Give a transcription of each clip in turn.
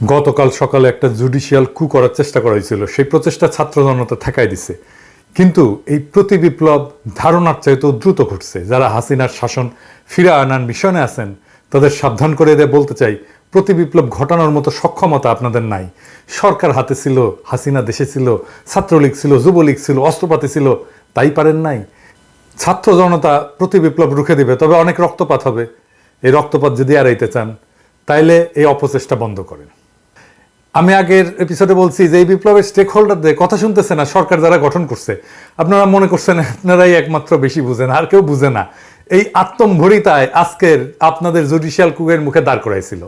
গতকাল সকালে একটা জুডিশিয়াল কু করার চেষ্টা করা হয়েছিল, সেই প্রচেষ্টা ছাত্র জনতা ঠেকাই দিছে। কিন্তু এই প্রতি বিপ্লব ধারণার চাইতেও দ্রুত ঘটছে। যারা হাসিনার শাসন ফিরে আনার মিশনে আছেন তাদের সাবধান করে দিয়ে বলতে চাই, প্রতি বিপ্লব ঘটানোর মতো সক্ষমতা আপনাদের নাই। সরকার হাতে ছিল, হাসিনা দেশে ছিল, ছাত্রলীগ ছিল, যুবলীগ ছিল, অস্ত্রপাতি ছিল, তাই পারেন নাই। ছাত্র জনতা প্রতি বিপ্লব রুখে দিবে, তবে অনেক রক্তপাত হবে। এই রক্তপাত যদি এড়াইতে চান তাইলে এই অপচেষ্টা বন্ধ করেন। আমি আগের এপিসোডে বলছি যে এই বিপ্লবের স্টেক হোল্ডারদের কথা শুনতেছে না সরকার যারা গঠন করছে। আপনারা মনে করছেন আপনারাই একমাত্র বেশি বুঝেন, আর কেউ বুঝে না। এই আত্মম্ভরিতায় আজকের আপনাদের জুডিশিয়াল কুয়ের মুখে দাঁড় করাইছিল।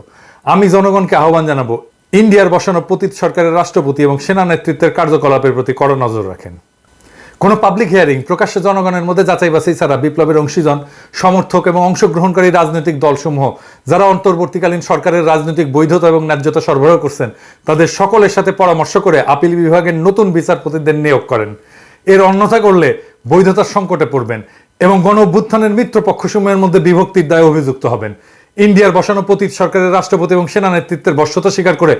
আমি জনগণকে আহ্বান জানাবো, ইন্ডিয়ার বসানো পতিত সরকারের রাষ্ট্রপতি এবং সেনা নেতৃত্বের কার্যকলাপের প্রতি কড়া নজর রাখেন। কোনো পাবলিক হিয়ারিং প্রকাশ্যে জনগণের মধ্যে যাচাই বাছাই ছাড়া বিপ্লবের অংশীজন, সমর্থক এবং অংশগ্রহণকারী রাজনৈতিক দলসমূহ যারা অন্তর্বর্তীকালীন সরকারের রাজনৈতিক বৈধতা এবং ন্যায্যতা সরবরাহ করছেন তাদের সকলের সাথে পরামর্শ করে আপিল বিভাগের নতুন বিচারপতিদের নিয়োগ করেন। এর অন্যথা করলে বৈধতার সংকটে পড়বেন এবং গণ অভ্যুত্থানের মিত্র পক্ষসমূহের মধ্যে বিভক্তির দায়ে অভিযুক্ত হবেন। ইন্ডিয়ার বসানো পতিত সরকারের রাষ্ট্রপতি এবং সেনা নেতৃত্বের বশ্যতা স্বীকার করে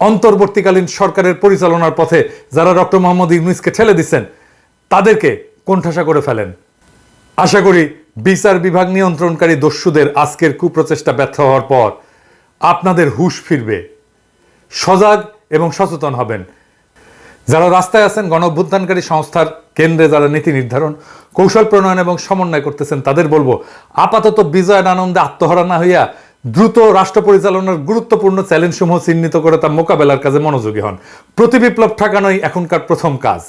অন্তর্বর্তীকালীন সরকারের পরিচালনার পথে যারা ডক্টর মোহাম্মদ ইউনূসকে ঠেলে দিচ্ছেন তাদেরকে কোণঠাসা করে ফেলেন। আশা করি বিচার বিভাগ নিয়ন্ত্রণকারী দস্যুদের আজকের কুপ্রচেষ্টা ব্যর্থ হওয়ার পর আপনাদের হুঁশ ফিরবে, সজাগ এবং সচেতন হবেন। যারা রাস্তায় আছেন, গণ অভ্যুত্থানকারী সংস্থার কেন্দ্রে যারা নীতি নির্ধারণ, কৌশল প্রণয়ন এবং সমন্বয় করতেছেন তাদের বলবো, আপাতত বিজয়ের আনন্দে আত্মহারা না হইয়া দ্রুত রাষ্ট্র পরিচালনার গুরুত্বপূর্ণ চ্যালেঞ্জসমূহ চিহ্নিত করে তা মোকাবেলার কাজে মনোযোগী হন। প্রতি বিপ্লব ঠেকানোই এখনকার প্রথম কাজ।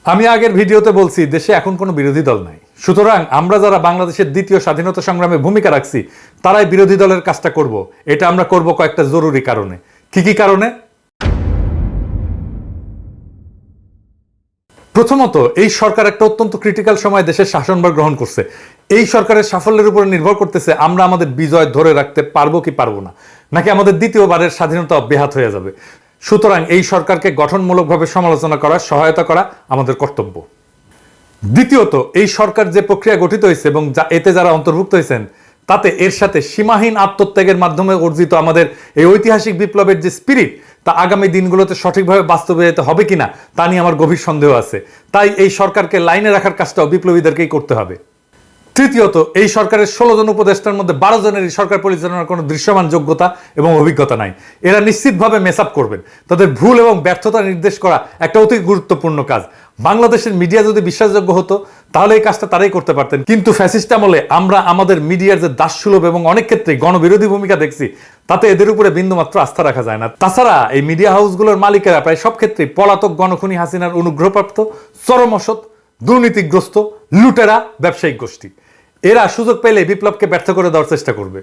আমি আগের ভিডিওতে বলছি, দেশে এখন কোনো বিরোধী দল নাই। সুতরাং আমরা যারা বাংলাদেশের দ্বিতীয় স্বাধীনতা সংগ্রামে ভূমিকা রাখছি তারাই বিরোধী দলের কাজটা করব। এটা আমরা করব কয়েকটা জরুরি কারণে। কি কি কারণে? প্রথমত, এই সরকার একটা অত্যন্ত ক্রিটিক্যাল সময় দেশের শাসনভার গ্রহণ করছে। এই সরকারের সাফল্যের উপরে নির্ভর করতেছে আমরা আমাদের বিজয় ধরে রাখতে পারবো কি পারবো না, নাকি আমাদের দ্বিতীয়বারের স্বাধীনতা অব্যাহত হয়ে যাবে। সুতরাং এই সরকারকে গঠনমূলকভাবে সমালোচনা করা, সহায়তা করা আমাদের কর্তব্য। দ্বিতীয়ত, এই সরকার যে প্রক্রিয়া গঠিত হয়েছে এবং এতে যারা অন্তর্ভুক্ত হয়েছেন তাতে এর সাথে সীমাহীন আত্মত্যাগের মাধ্যমে অর্জিত আমাদের এই ঐতিহাসিক বিপ্লবের যে স্পিরিট তা আগামী দিনগুলোতে সঠিকভাবে বাস্তবায়িত হবে কিনা তা নিয়ে আমার গভীর সন্দেহ আছে। তাই এই সরকারকে লাইনে রাখার কাজটাও বিপ্লবীদেরকেই করতে হবে। তৃতীয়ত, এই সরকারের 16 জন উপদেষ্টার মধ্যে 12 জনেরই সরকার পরিচালনার কোনো দৃশ্যমান যোগ্যতা এবং অভিজ্ঞতা নাই। এরা নিশ্চিতভাবে মেস আপ করবেন। তাদের ভুল এবং ব্যর্থতা নির্দেশ করা একটা অতি গুরুত্বপূর্ণ কাজ। বাংলাদেশের মিডিয়া যদি বিশ্বাসযোগ্য হতো তাহলে এই কাজটা তারাই করতে পারতেন। কিন্তু ফ্যাসিস্ট আমলে আমরা আমাদের মিডিয়ার যে দাসসুলভ এবং অনেক ক্ষেত্রে গণবিরোধী ভূমিকা দেখছি তাতে এদের উপরে বিন্দুমাত্র আস্থা রাখা যায় না। তাছাড়া এই মিডিয়া হাউসগুলোর মালিকেরা প্রায় সব ক্ষেত্রেই পলাতক গণখনি হাসিনার অনুগ্রহপ্রাপ্ত, চরম অসৎ, দুর্নীতিগ্রস্ত, লুটেরা ব্যবসায়িক গোষ্ঠী। এরা সুযোগ পেলে বিপ্লবকে ব্যর্থ করে দেওয়ার চেষ্টা করবে।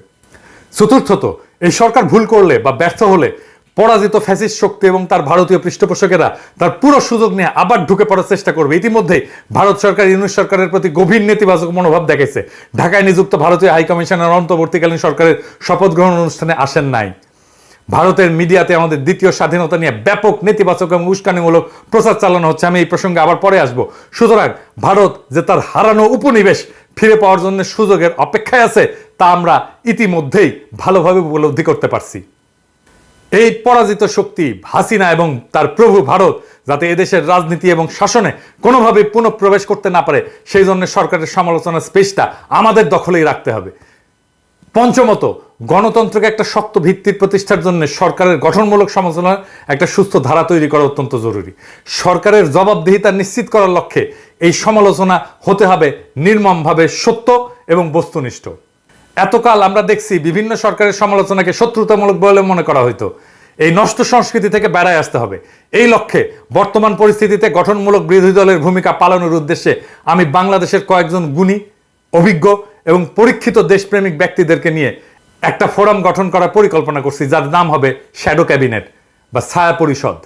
চতুর্থত, এই সরকার ভুল করলে বা ব্যর্থ হলে পরাজিত ফ্যাসিস্ট শক্তি এবং তার ভারতীয় পৃষ্ঠপোষকেরা তার পুরো সুযোগ নিয়ে আবার ঢুকে পড়ার চেষ্টা করবে। ইতিমধ্যেই ভারত সরকার ইউনূস সরকারের প্রতি গভীর নেতিবাচক মনোভাব দেখেছে। ঢাকায় নিযুক্ত ভারতীয় হাইকমিশনার অন্তর্বর্তীকালীন সরকারের শপথ গ্রহণ অনুষ্ঠানে আসেন নাই। ভারতের মিডিয়াতে আমাদের দ্বিতীয় স্বাধীনতা নিয়ে ব্যাপক নেতিবাচক এবং উস্কানিমূলক প্রচার চালানো হচ্ছে। আমি এই প্রসঙ্গে আবার পরে আসবো। সুতরাং ভারত যে তার হারানো উপনিবেশ ফিরে পাওয়ার জন্য সুযোগের অপেক্ষায় আছে তা আমরা ইতিমধ্যেই ভালোভাবে উপলব্ধি করতে পারছি। এই পরাজিত শক্তি হাসিনা এবং তার প্রভু ভারত যাতে এদেশের রাজনীতি এবং শাসনে কোনোভাবে পুনঃপ্রবেশ করতে না পারে সেই জন্য সরকারের সমালোচনার স্পেসটা আমাদের দখলেই রাখতে হবে। পঞ্চমত, গণতন্ত্রকে একটা শক্ত ভিত্তির প্রতিষ্ঠার জন্য সরকারের গঠনমূলক সমালোচনার একটা সুস্থ ধারা তৈরি করা অত্যন্ত জরুরি। সরকারের জবাবদিহিতা নিশ্চিত করার লক্ষ্যে এই সমালোচনা হতে হবে নির্মমভাবে সত্য এবং বস্তুনিষ্ঠ। এতকাল আমরা দেখছি বিভিন্ন সরকারের সমালোচনাকে শত্রুতামূলক বলে মনে করা হইতো। এই নষ্ট সংস্কৃতি থেকে বেড়ায় আসতে হবে। এই লক্ষ্যে বর্তমান পরিস্থিতিতে গঠনমূলক বিরোধী দলের ভূমিকা পালনের উদ্দেশ্যে আমি বাংলাদেশের কয়েকজন গুণী, অভিজ্ঞ এবং পরীক্ষিত দেশপ্রেমিক ব্যক্তিদেরকে নিয়ে একটা ফোরাম গঠন করার পরিকল্পনা করছি, যার নাম হবে শ্যাডো ক্যাবিনেট বা ছায়া পরিষদ।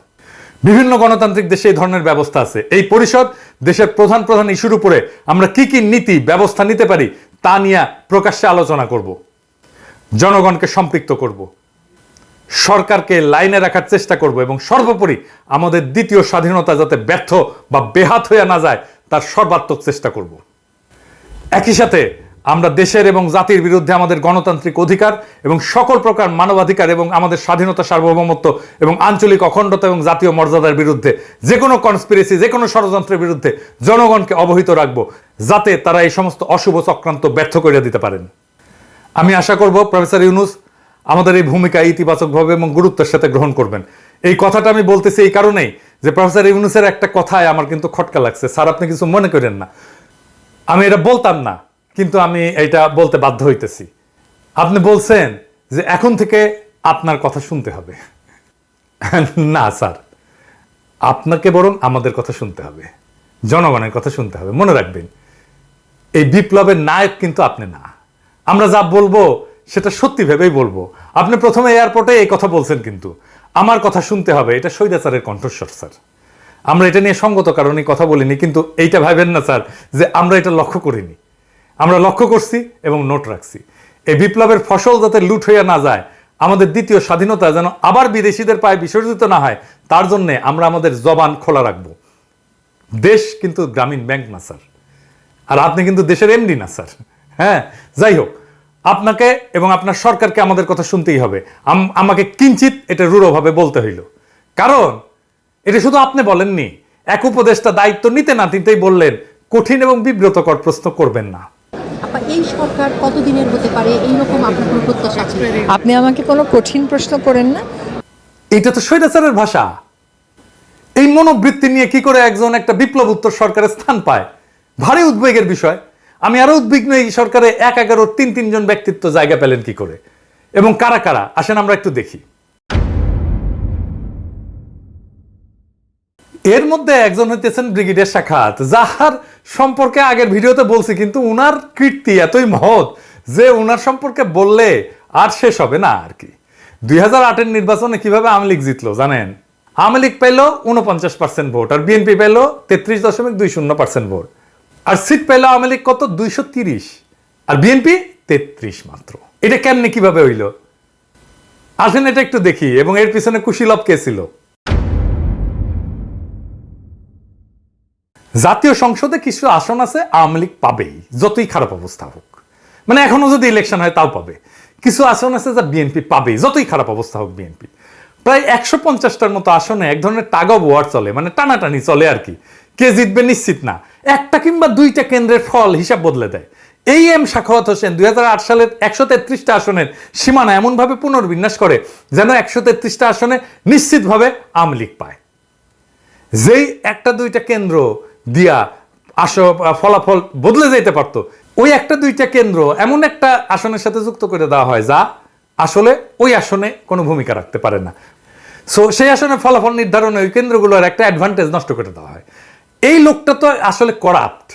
বিভিন্ন গণতান্ত্রিক দেশে এই ধরনের ব্যবস্থা আছে। এই পরিষদ দেশের প্রধান প্রধান ইস্যুর উপরে আমরা কি কি নীতি ব্যবস্থা নিতে পারি তা নিয়ে প্রকাশ্যে আলোচনা করব, জনগণকে সম্পৃক্ত করব, সরকারকে লাইনে রাখার চেষ্টা করব এবং সর্বোপরি আমাদের দ্বিতীয় স্বাধীনতা যাতে ব্যর্থ বা বেহাত হয়ে না যায় তার সর্বাত্মক চেষ্টা করব। একই সাথে আমরা দেশের এবং জাতির বিরুদ্ধে আমাদের গণতান্ত্রিক অধিকার এবং সকল প্রকার মানবাধিকার এবং আমাদের স্বাধীনতা, সার্বভৌমত্ব এবং আঞ্চলিক অখণ্ডতা এবং জাতীয় মর্যাদার বিরুদ্ধে যে কোনো কনস্পিরেসি, যে কোনো ষড়যন্ত্রের বিরুদ্ধে জনগণকে অবহিত রাখবো, যাতে তারা এই সমস্ত অশুভ চক্রান্ত ব্যর্থ করে দিতে পারেন। আমি আশা করব প্রফেসর ইউনূস আমাদের এই ভূমিকা ইতিবাচকভাবে এবং গুরুত্বের সাথে গ্রহণ করবেন। এই কথাটা আমি বলতেছি এই কারণেই যে প্রফেসর ইউনূসের একটা কথায় আমার কিন্তু খটকা লাগছে। স্যার, আপনি কিছু মনে করেন না, আমি এটা বলতাম না, কিন্তু আমি এটা বলতে বাধ্য হইতেছি। আপনি বলছেন যে এখন থেকে আপনার কথা শুনতে হবে। না স্যার, আপনাকে বরং আমাদের কথা শুনতে হবে, জনগণের কথা শুনতে হবে। মনে রাখবেন, এই বিপ্লবের নায়ক কিন্তু আপনি না। আমরা যা বলবো সেটা সত্যি ভেবেই বলবো। আপনি প্রথমে এয়ারপোর্টে এই কথা বলছেন, কিন্তু আমার কথা শুনতে হবে, এটা স্বৈরাচারের কণ্ঠস্বর স্যার। আমরা এটা নিয়ে সঙ্গত কারণে কথা বলিনি, কিন্তু এইটা ভাবেন না স্যার যে আমরা এটা লক্ষ্য করিনি। আমরা লক্ষ্য করছি এবং নোট রাখছি। এই বিপ্লবের ফসল যাতে লুট হইয়া না যায়, আমাদের দ্বিতীয় স্বাধীনতা যেন আবার বিদেশিদের পায়ে বিসর্জিত না হয়, তার জন্য আমরা আমাদের জবান খোলা রাখবো। দেশ কিন্তু গ্রামীণ ব্যাংক না স্যার, আর আপনি কিন্তু দেশের এমডি না স্যার। হ্যাঁ, যাই হোক, আপনাকে এবং আপনার সরকারকে আমাদের কথা শুনতেই হবে। আমাকে কিঞ্চিত এটা রূঢ়ভাবে বলতে হইল, কারণ এটা শুধু আপনি বলেননি, এক উপদেষ্টা দায়িত্ব নিতে না নিতেই বললেন কঠিন এবং বিব্রতকর প্রশ্ন করবেন না। এই সরকার কতদিনের হতে পারে, এইরকম আপনার কোনো প্রত্যাশা আছে? আপনি আমাকে কোনো কঠিন প্রশ্ন করেন না। এটা তো স্বৈরাচারের ভাষা। এই মনোবৃত্তি নিয়ে কি করে একজন একটা বিপ্লব উত্তর সরকারের স্থান পায়, ভারী উদ্বেগের বিষয়। আমি আরো উদ্বিগ্ন, এই সরকারে ১-১১ তিন ব্যক্তিত্ব জায়গা পেলেন কি করে, এবং কারা কারা, আসেন আমরা একটু দেখি। এর মধ্যে একজন হইতেছেন ব্রিগেডিয়ার সাখাত, যাহার সম্পর্কে আগের ভিডিওতে বলছি, কিন্তু উনার কীর্তি এতই মহৎ যে উনার সম্পর্কে বললে আর শেষ হবে না আর কি। ২০০৮-এর নির্বাচনে কিভাবে আওয়ামী লীগ জিতলো জানেন? আওয়ামী লীগ পেল 49% ভোট, আর বিএনপি পেল 33.20% ভোট। আর সিট পেল আওয়ামী লীগ কত? 230, আর বিএনপি 33 মাত্র। এটা কেমনে কিভাবে হইল? আসেন এটা একটু দেখি, এবং এর পিছনে কুশীলব কে ছিল। জাতীয় সংসদে কিছু আসন আছে আওয়ামী লীগ পাবেই, যতই খারাপ অবস্থা হোক। মানে এখনো যদি ইলেকশন হয় তাও পাবে। কিছু আসন আছে যা বিএনপি পাবেই, যতই খারাপ অবস্থা হোক বিএনপি। প্রায় ১৫০টার মতো আসনে এক ধরনের টাগ অফ ওয়ার চলে, মানে টানাটানি চলে আর কি। কে জিতবে নিশ্চিত না, একটা কিংবা দুইটা কেন্দ্রের ফল হিসাব বদলে দেয়। এই এম সাখাওয়াত হোসেন ২০০৮ সালের ১৩৩টা আসনের সীমানা এমনভাবে পুনর্বিন্যাস করে যেন ১৩৩টা আসনে নিশ্চিতভাবে আওয়ামী লীগ পায়। যেই একটা দুইটা কেন্দ্র দিয়া ফলাফল বদলে যেতে পারতো, ওই একটা দুইটা কেন্দ্র এমন একটা আসনের সাথে যুক্ত করে দেওয়া হয় যা আসলে ওই আসনে কোনো ভূমিকা রাখতে পারে না। সো সেই আসনে ফলাফল নির্ধারণে ওই কেন্দ্রগুলোর একটা অ্যাডভান্টেজ নষ্ট করে দেওয়া হয়। এই লোকটা তো আসলে করাপ্ট,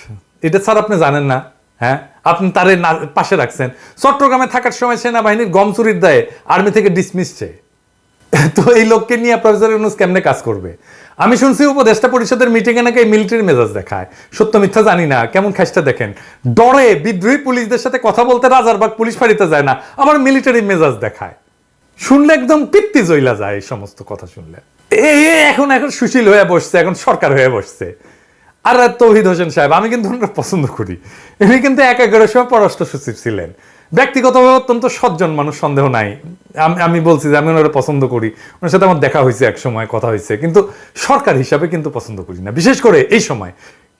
এটা স্যার আপনি জানেন না? হ্যাঁ, আপনি তারে পাশে রাখছেন। চট্টগ্রামে থাকার সময় সেনাবাহিনীর গম চুরির দায়ে আর্মি থেকে ডিসমিস চেয়ে। তো এই লোককে নিয়ে প্রফেসর ইউনূস কেমনে কাজ করবে? আমি শুনছি উপদেষ্টা পরিষদের মিটিংয়ে নাকি মিলিটারি মেজাজ দেখায়। সত্য মিথ্যা জানি না, কেমন খাইস্টা দেখেন। ডরে বিদ্রোহী পুলিশদের সাথে কথা বলতে রাজারবাগ পুলিশ ফাঁড়িতে যায় না, আবার মিলিটারি মেজাজ দেখায়। শুনলে একদম পিত্তি জইলা যায় এই সমস্ত কথা শুনলে। এখন সুশীল হয়ে বসছে, এখন সরকার হয়ে বসছে। আর তৌহিদ হোসেন সাহেব, আমি কিন্তু ওনারা পছন্দ করি। উনি কিন্তু ১-১ সময় পররাষ্ট্র সচিব ছিলেন, ব্যক্তিগতভাবে অত্যন্ত সজ্জন মানুষ, সন্দেহ নাই। আমি বলছি যে আমি ওনারা পছন্দ করি, ওনার সাথে আমার দেখা হয়েছে, এক সময় কথা হয়েছে, কিন্তু সরকার হিসাবে কিন্তু পছন্দ করি না, বিশেষ করে এই সময়।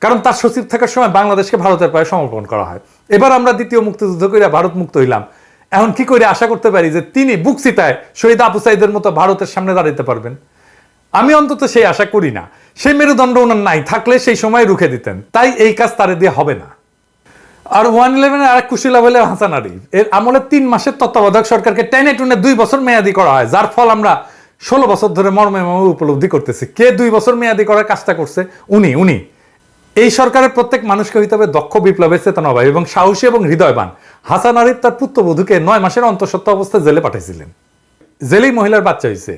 কারণ তার সচিব থাকার সময় বাংলাদেশকে ভারতের পায়ে সমর্পণ করা হয়। এবার আমরা দ্বিতীয় মুক্তিযুদ্ধ করে ভারত মুক্ত হইলাম, এখন কি করে আশা করতে পারি যে তিনি বুক চিতায় শহীদ আবু সাইদের মতো ভারতের সামনে দাঁড়াতে পারবেন? আমি অন্তত সেই আশা করি না। সেই মেরুদণ্ড ওনার নাই, থাকলে সেই সময় রুখে দিতেন। তাই এই কাজ তারে দিয়ে হবে না। আর 111 আর এক কুশীলা হলে হাসান আরিফ, এর আমলে 3 মাসের তত্ত্বাবধায়ক সরকারকে টেনে টুনে 2 বছর মেয়াদি করা হয়, যার ফল আমরা 16 বছর ধরে মর্মে উপলব্ধি করতেছি। কে 2 বছর মেয়াদি করার কাজটা করছে? উনি। এই সরকারের প্রত্যেক মানুষকে হইতে হবে দক্ষ বিপ্লবের চেতনাবান এবং সাহসী এবং হৃদয়বান। হাসান আরিফ তার পুত্রবধূকে 9 মাসের অন্তঃসত্ত্বা অবস্থায় জেলে পাঠাইছিলেন। জেলেই মহিলার বাচ্চা হয়েছে।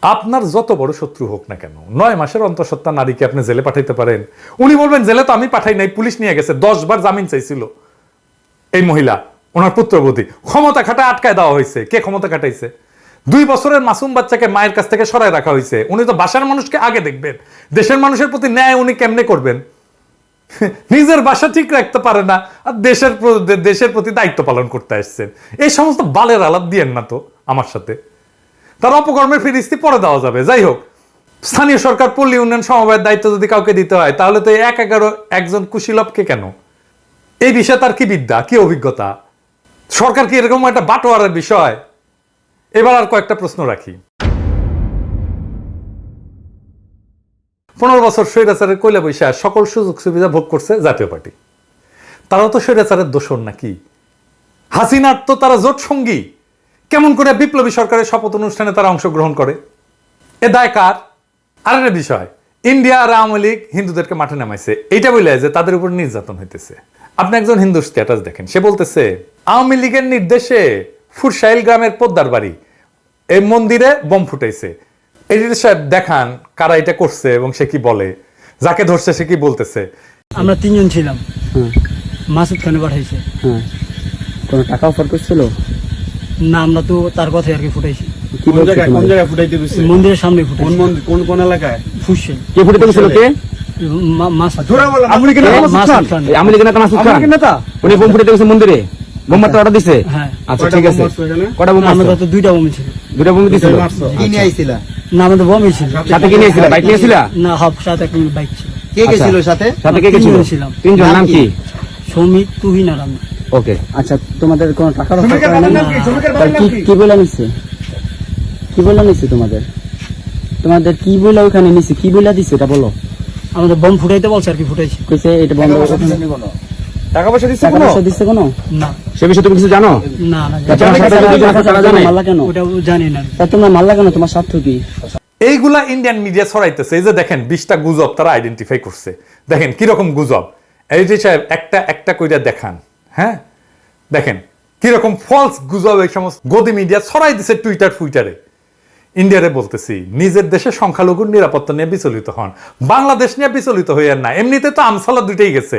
আপনার যত বড় শত্রু হোক না কেন, 9 মাসের অন্তঃসত্ত্বা নারীকে আপনি জেলে পাঠাইতে পারেন? উনি বলবেন জেলে তো আমি পাঠাই নাই, পুলিশ নিয়ে গেছে। 10 বার জামিন চাইছিল এই মহিলা, ওনার পুত্রবধূ। ক্ষমতা খাটা আটকায় দেওয়া হয়েছে। কে ক্ষমতা খাটাইছে? 2 বছরের মাসুম বাচ্চাকে মায়ের কাছ থেকে সরায় রাখা হয়েছে। উনি তো বাসার মানুষকে আগে দেখবেন, দেশের মানুষের প্রতি ন্যায় উনি কেমনে করবেন? নিজের বাসা ঠিক রাখতে পারে না আর দেশের প্রতি দায়িত্ব পালন করতে আসছেন। এই সমস্ত বালের আলাপ দিয়েন না তো আমার সাথে। তার অপকর্মের ফিরিস্তি পরে দেওয়া যাবে। যাই হোক, স্থানীয় সরকার পল্লী উন্নয়ন সমবায়ের দায়িত্ব যদি কাউকে দিতে হয় তাহলে তো 1-11 একজন কুশীলবকে কেন? এই বিষয়ে তার কি বিদ্যা, কি অভিজ্ঞতা? সরকার কি এরকম একটা বাটোয়ারের বিষয়? এবার আর কয়েকটা প্রশ্ন রাখি। 15 বছর স্বৈরাচারের কইলা বৈশা সকল সুযোগ সুবিধা ভোগ করছে জাতীয় পার্টি। তারাও তো স্বৈরাচারের দোষর নাকি? হাসিনার তো তারা জোট সঙ্গী। কেমন করে বিপ্লবী সরকারের শপথ অনুষ্ঠানে তারা অংশগ্রহণ করে? এ দায় কার? আর একটা বিষয়, ইন্ডিয়া আর আওয়ামী লীগ হিন্দুদেরকে মাঠে নামাইছে, এইটা বলে যে তাদের উপর নির্যাতন হইতেছে। আপনি একজন হিন্দুর স্ট্যাটাস দেখেন, সে বলতেছে আওয়ামী লীগের নির্দেশে ফুরসাইল গ্রামের পোদ্দার বাড়ি এই মন্দিরে বোম ফুটাইছে। এডিটর সাহেব দেখান কারা এটা করছে এবং সে কি বলে, যাকে ধরছে সে কি বলতেছে। আমরা 3 জন ছিলাম। মাসুদ খানে পাঠাইছে। কোনো টাকা অফার করছিল না, আমরা তো তার কথাই আর কি ফুটাইছি। কি বলছে কোন জায়গায় ফুটাইতে গেছে? মন্দিরের সামনে ফুটাইছি। কোন মন্দির, কোন এলাকায়? ফুসছে কে ফুটাইতে গেছিল? কে? মাসুদ আপনি কি মাসুদ খান। এই আমলি কেনা মাসুদ খান নেতা? উনি বোম ফুটাইতে গেছে মন্দিরে, বোম মারতে অর্ডার দিছে। হ্যাঁ, আচ্ছা ঠিক আছে, কটা বোম আমাদের মারছো? তো 2টা বোম ছিল। 2টা বোম দিছিল। কি নিয়ে আইছিলা? না, আমাদের বোমই ছিল। সাথে কি নিয়েছিল? বাইক নিয়েছিল? না, হাফ সাথে একটা বাইক ছিল। কে গেছিল সাথে? সাথে কে কে ছিল? 3 জন ছিলাম। 3 জন। নাম কি? সৌমিক, তুহিন আর আমি। ওকে। আচ্ছা, তোমাদের কোনো টাকার অফার শ্রমিকের করে বাবার না? নাম কি? শ্রমিকের তার বাবার নাম কি কি? কি বলে নিছে? কি বলে নিছে তোমাদের? তোমাদের কি বলে ওখানে নিছে? কি বলে দিছে এটা বলো। আমাদের বোম ফুটাইতে বলছে আর কি ফুটাইছি। কইছে এটা বন্ধ করে টাকা পয়সা দিচ্ছে টাকা কোনো? পয়সা দিছে কোনো? না সে বিষয়ে তুমি কিছু জানো? না না, তোমার সাথে যদি কিছু তারা জানে? মারলা কেন? ওটা জানি না। তা তোমরা মারলা কেন? তোমার স্বার্থ কি? এইগুলা ইন্ডিয়ান মিডিয়া ছড়াইতেছে। এই যে দেখেন 20টা গুজব তারা আইডেন্টিফাই করছে। দেখেন কিরকম গুজব। এই যে সাহেব একটা একটা কইরা দেখান। হ্যাঁ, দেখেন কিরকম ফলস গুজব এই সমস্ত গদি মিডিয়া ছড়াই দিছে টুইটারে। ইন্ডিয়ারে বলতেছি, নিজের দেশে সংখ্যালঘুর নিরাপত্তা নিয়ে বিচলিত হন, বাংলাদেশ নিয়ে বিচলিত হইয়ান না। এমনিতে তো আমসালা দুইটাই গেছে।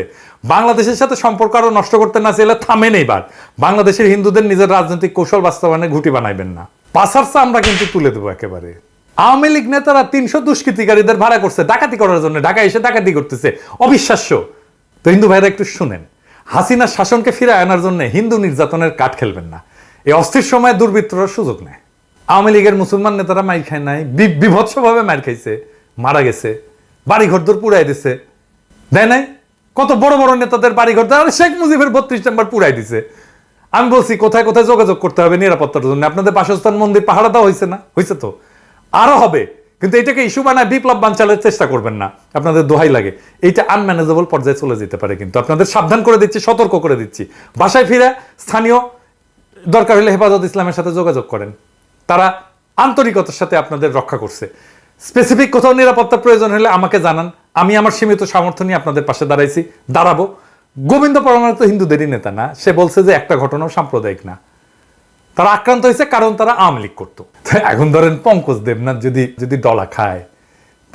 বাংলাদেশের সাথে সম্পর্ক আরো নষ্ট করতে না চাইলে থামেন এইবার। বাংলাদেশের হিন্দুদের নিজের রাজনৈতিক কৌশল বাস্তবায়নে ঘুঁটি বানাইবেন না। পাসারসা আমরা কিন্তু তুলে দেবো একেবারে। আওয়ামী লীগ নেতারা 300 দুষ্কৃতিকারীদের ভাড়া করছে ডাকাতি করার জন্য, ঢাকায় এসে ডাকাতি করতেছে। অবিশ্বাস্য। তো হিন্দু ভাইরা একটু শুনেন, হাসিনার শাসনকে ফিরে আনার জন্য হিন্দু নির্যাতনের কাঠ খেলবেন না। এই অস্থির সময়ে দুর্বৃত্তরা সুযোগ নেয়। আওয়ামী লীগের মুসলমান নেতারা মার খায় নাই, বিভৎসভাবে মার খাইছে, মারা গেছে, বাড়ি ঘরদোর পুড়াই দিছে, দেয় নাই? কত বড় বড় নেতাদের বাড়ি ঘর, আর শেখ মুজিবের 32 নম্বর পুড়াই দিছে। আমি বলছি কোথায় কোথায় যোগাযোগ করতে হবে নিরাপত্তার জন্য। আপনাদের বাসস্থান মন্দির পাহারা দেওয়া হয়েছে না? হয়েছে তো, আরো হবে। কিন্তু এটাকে ইস্যু বানায় বিপ্লব বানচালের চেষ্টা করবেন না, আপনাদের দোহাই লাগে। এইটা আনম্যানেজেবল পর্যায়ে চলে যেতে পারে। কিন্তু আপনাদের সাবধান করে দিচ্ছি, সতর্ক করে দিচ্ছি। বাসায় ফিরে স্থানীয় দরকার হলে হেফাজত ইসলামের সাথে যোগাযোগ করেন, তারা আন্তরিকতার সাথে আপনাদের রক্ষা করছে। স্পেসিফিক কোথাও নিরাপত্তার প্রয়োজন হলে আমাকে জানান, আমি আমার সীমিত সামর্থ্য নিয়ে আপনাদের পাশে দাঁড়াবো। গোবিন্দ পরমাণু তো হিন্দুদেরই নেতা না, সে বলছে যে একটা ঘটনাও সাম্প্রদায়িক না। তারা আক্রান্ত হয়েছে কারণ তারা আওয়ামী লীগ করতো। এখন ধরেন পঙ্কজ দেবনাথ যদি ডলা খায়,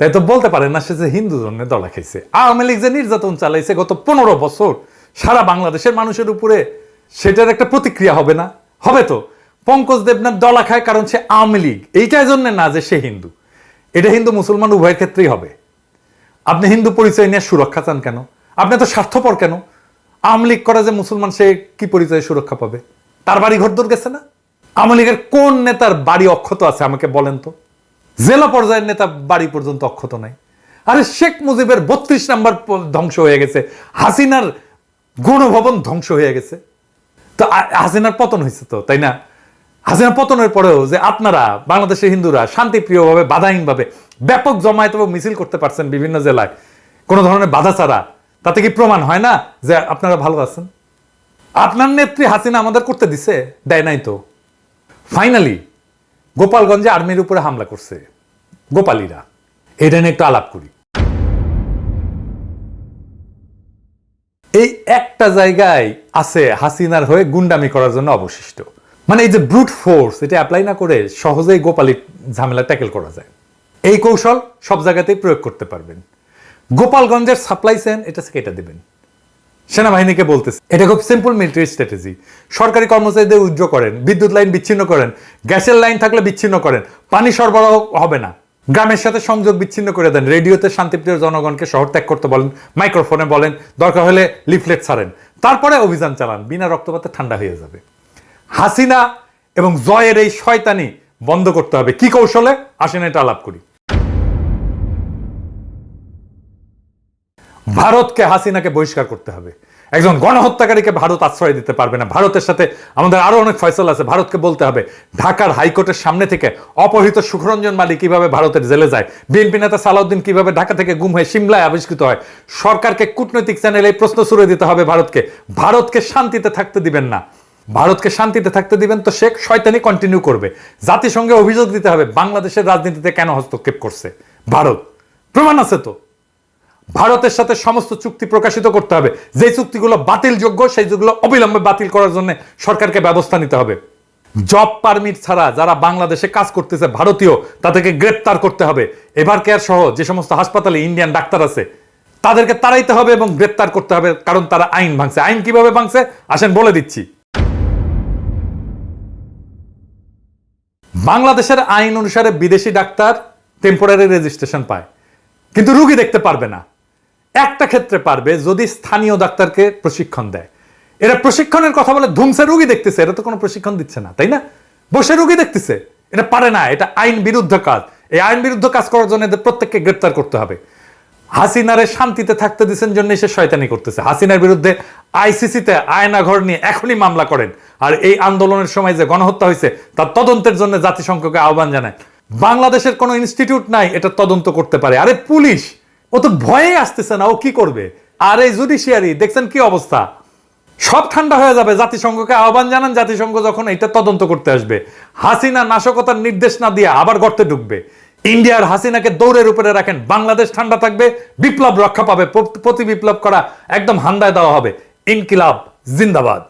তাই তো বলতে পারে না সে যে হিন্দু জন্য ডলা খাইছে। আওয়ামী লীগ যে নির্যাতন চালাইছে গত 15 বছর সারা বাংলাদেশের মানুষের উপরে, সেটার একটা প্রতিক্রিয়া হবে না? হবে তো। পঙ্কজ দেবনাথ ডলা খায় কারণ সে আওয়ামী লীগ, এইটার জন্য না যে সে হিন্দু। এটা হিন্দু মুসলমান উভয়ের ক্ষেত্রেই হবে। আপনি হিন্দু পরিচয় নিয়ে সুরক্ষা চান কেন? আপনি তো স্বার্থপর কেন? আওয়ামী লীগ করা যে মুসলমান, সে কি পরিচয়ে সুরক্ষা পাবে? তার বাড়ি ঘরদোর গেছে না? আওয়ামী লীগের কোন নেতার বাড়ি অক্ষত আছে আমাকে বলেন তো? জেলা পর্যায়ের নেতা বাড়ি পর্যন্ত অক্ষত নাই। আরে শেখ মুজিবের 32 নম্বর ধ্বংস হয়ে গেছে, হাসিনার গণভবন ধ্বংস হয়ে গেছে। তো হাসিনার পতন হয়েছে তো, তাই না? হাসিনার পতনের পরেও যে আপনারা বাংলাদেশের হিন্দুরা শান্তিপ্রিয়ভাবে বাধাহীনভাবে ব্যাপক জমায়েত এবং মিছিল করতে পারছেন বিভিন্ন জেলায় কোনো ধরনের বাধা ছাড়া, তাতে কি প্রমাণ হয় না যে আপনারা ভালো আছেন? আপনার নেত্রী হাসিনা আমাদের করতে দিছে? দেয় নাই তো। ফাইনালি গোপালগঞ্জে আর্মির উপরে হামলা করছে গোপালীরা, এটা নিয়ে একটু আলাপ করি। এই একটা জায়গায় আছে হাসিনার হয়ে গুন্ডামি করার জন্য অবশিষ্ট, মানে এই যে ব্রুট ফোর্স, এটা অ্যাপ্লাই না করে সহজেই গোপালী ঝামেলা ট্যাকেল করা যায়। এই কৌশল সব জায়গাতেই প্রয়োগ করতে পারবেন। গোপালগঞ্জের সাপ্লাই চেইন এটা কেটে দেবেন। সেনাবাহিনীকে বলতেছে এটা খুব সিম্পল মিলিটারি স্ট্র্যাটেজি। সরকারি কর্মচারীদের উইথড্র করেন, বিদ্যুৎ লাইন বিচ্ছিন্ন করেন, গ্যাসের লাইন থাকলে বিচ্ছিন্ন করেন, পানি সরবরাহ হবে না, গ্রামের সাথে সংযোগ বিচ্ছিন্ন করে দেন, রেডিওতে শান্তিপ্রিয় জনগণকে শহর ত্যাগ করতে বলেন, মাইক্রোফোনে বলেন, দরকার হলে লিফলেট ছাড়েন, তারপরে অভিযান চালান, বিনা রক্তপাতে ঠান্ডা হয়ে যাবে। হাসিনা এবং জয়ের এই শয়তানি বন্ধ করতে হবে। কি কৌশলে আসেন এটা আলাপ করি। ভারতকে, হাসিনাকে বহিষ্কার করতে হবে। একজন গণহত্যাকারীকে ভারত আশ্রয় দিতে পারবে না। ভারতের সাথে আমাদের আরো অনেক ফয়সালা আছে। ভারতকে বলতে হবে ঢাকার হাইকোর্টের সামনে থেকে অপহৃত সুখরঞ্জন মালিক কিভাবে ভারতের জেলে যায়, বিএনপি নেতা সালাউদ্দিন কিভাবে ঢাকা থেকে গুম হয়ে সিমলায় আবিষ্কৃত হয়। সরকারকে কূটনৈতিক চ্যানেলে প্রশ্ন ছুড়ে দিতে হবে ভারতকে। ভারতকে শান্তিতে থাকতে দিবেন না। ভারতকে শান্তিতে থাকতে দিবেন তো শেখ শয়তানি কন্টিনিউ করবে। জাতিসংঘে অভিযোগ দিতে হবে বাংলাদেশের রাজনীতিতে কেন হস্তক্ষেপ করছে ভারত। প্রমাণ আছে তো। ভারতের সাথে সমস্ত চুক্তি প্রকাশিত করতে হবে। যে চুক্তিগুলো বাতিলযোগ্য সেইগুলো অবিলম্বে বাতিল করার জন্য সরকারকে ব্যবস্থা নিতে হবে। জব পারমিট ছাড়া যারা বাংলাদেশে কাজ করতেছে ভারতীয়, তাদেরকে গ্রেপ্তার করতে হবে। এভার কেয়ার সহ যে সমস্ত হাসপাতালে ইন্ডিয়ান ডাক্তার আছে তাদেরকে তাড়াইতে হবে এবং গ্রেপ্তার করতে হবে, কারণ তারা আইন ভাঙছে। আইন কিভাবে ভাঙছে আসেন বলে দিচ্ছি। বাংলাদেশের আইন অনুসারে বিদেশি ডাক্তার টেম্পোরারি রেজিস্ট্রেশন পায়, কিন্তু রুগী দেখতে পারবে না। একটা ক্ষেত্রে পারবে, যদি স্থানীয় ডাক্তারকে প্রশিক্ষণ দেয়। এরা প্রশিক্ষণের কথা বলে ধুমসে রুগী দেখতেছে, এটা তো কোনো প্রশিক্ষণ দিচ্ছে না, তাই না? বসে রুগী দেখতেছে, এটা পারে না। এটা আইন বিরুদ্ধ কাজ। এই আইন বিরুদ্ধ কাজ করার জন্য এদের প্রত্যেককে গ্রেপ্তার করতে হবে। হাসিনারে শান্তিতে থাকতে দিচ্ছেন জন্য সে শয়তানি করতেছে। হাসিনার বিরুদ্ধে আইসিসিতে আয়নাঘর নিয়ে এখনই মামলা করেন। আর এই আন্দোলনের সময় যে গণহত্যা হয়েছে তার তদন্তের জন্য জাতিসংঘকে আহ্বান জানায়। বাংলাদেশের কোনো ইনস্টিটিউট নাই এটা তদন্ত করতে পারে। আরে পুলিশ, ও তো ভয়ে আসতেছে না, ও কি করবে? আর এই জুডিশিয়ারি দেখছেন কি অবস্থা, সব ঠান্ডা হয়ে যাবে। জাতিসংঘকে আহ্বান জানান, জাতিসংঘ যখন এটা তদন্ত করতে আসবে। হাসিনা নাশকতার নির্দেশ না দিয়ে আবার গর্তে ঢুকবে। ইন্ডিয়ার হাসিনাকে দৌড়ের উপরে রাখেন, বাংলাদেশ ঠান্ডা থাকবে, বিপ্লব রক্ষা পাবে। প্রতি বিপ্লব করা একদম হান্দায় দেওয়া হবে। ইনকিলাব জিন্দাবাদ।